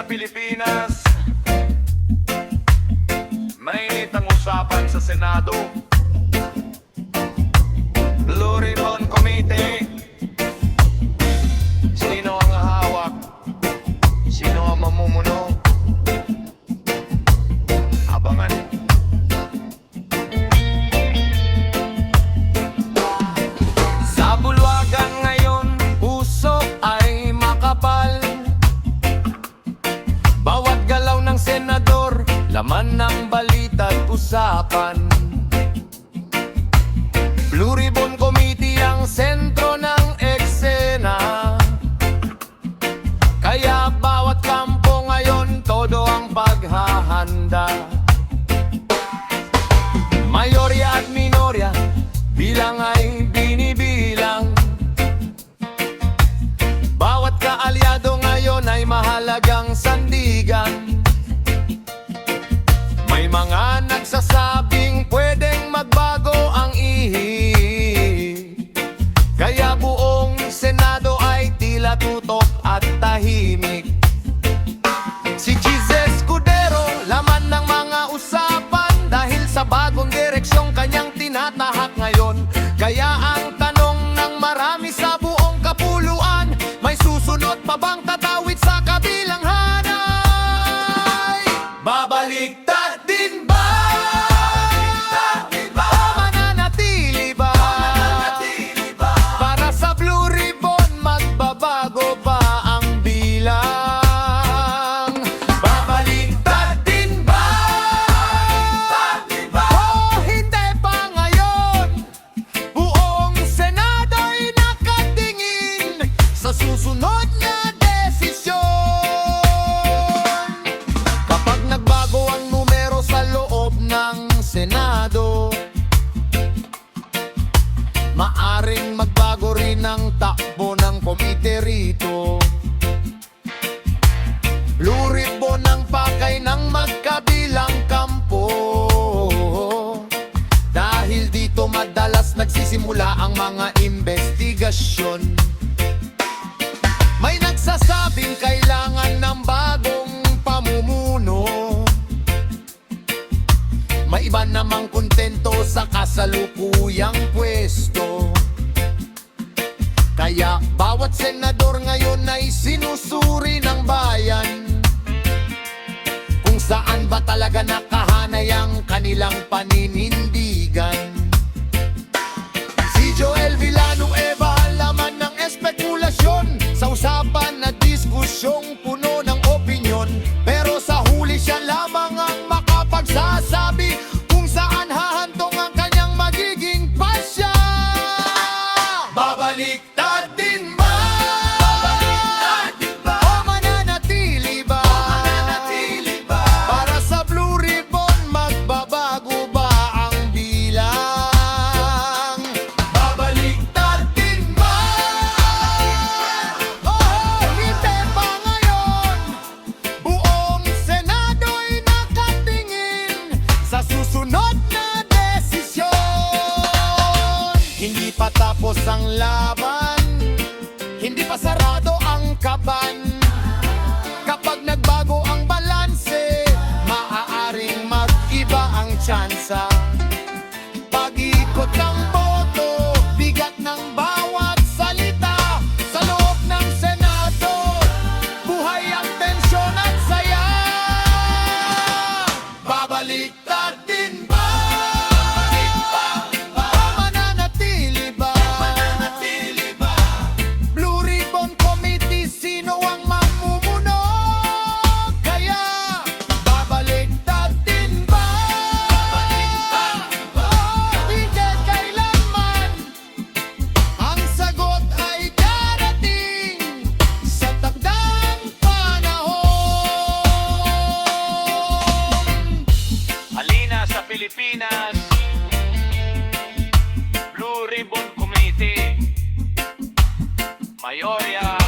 Pilipinas, mainit ang usapan sa Senado. Blue Ribbon Committee, sino ang hawak? Sino ang mamumuno? Abangan. Sa bulwagan ngayon, usok ay makapal. Bawat galaw ng senador, laman ng balita't usapan. Blue Ribbon Committee ang sentro ng eksena, kaya bawat kampo ngayon todo ang paghahanda. Mayorya at minorya, bilang ay binibilang. Bawat kaalyado ngayon ay mahalagang sandigan. May mga nagsasabing pwedeng magbago ang ihi, kaya buong Senado ay tila tutok at tahimik. Si Jesus Escudero, laman ng mga usapan dahil sa bagong direksyong kanyang tinatahak ngayon. Kaya ang tanong ng marami sa buong kapuluan, may susunod pa bang tatawid sa kabilang hanay? Babaliktad din ba? O mananatili ba? Para sa Blue Ribbon, magbabago ba ang bilang? Babaliktad din ba? O hindi pa ngayon? Buong Senato'y nakatingin sa susunod na desisyon. Kapag nagbago ang numero sa loob ng Senado, maaring magbago rin ang takbo ng komite rito. Blue Ribbon ang pakay ng magkabilang kampo, dahil dito madalas nagsisimula ang mga investigasyon. May nagsasabing kailangan ng bagong pamumuno, may iba namang kontento sa kasalukuyang pwesto. Kaya bawat senador ngayon ay sinusuri ng bayan, kung saan ba talaga nakahanay ang kanilang paninindigan. Si Joel Villanueva, laman ng espekulasyon sa usapan na diskusyong puno ng opinyon. Pero sa huli siya lamang ang makapagsasabi kung saan hahantong ang kanyang magiging pasya. Babaliktad din ba? O mananatili ba? Para sa Blue Ribbon, magbabago ba ang bilang? Babaliktad din ba? Hindi pa ngayon. Buong Senado'y nakatingin sa susunod na desisyon. Hindi pa tapos ang laban, hindi pa sarado ang kaban. Kapag nagbago ang balanse, maaaring mag-iba ang tsansa. Pag-ikot ng boto, bigat ng bawat salita sa loob ng Senado, buhay ang tensyon at saya. Babaliktad din ba? O mananatili ba? Blue Ribbon Committee, sino ang mamumuno? Kaya babaliktad din ba? Hindi kailanman. Ang sagot ay darating sa takdang panahon. Halina sa Pilipinas, Blue Ribbon Committee, Mayorya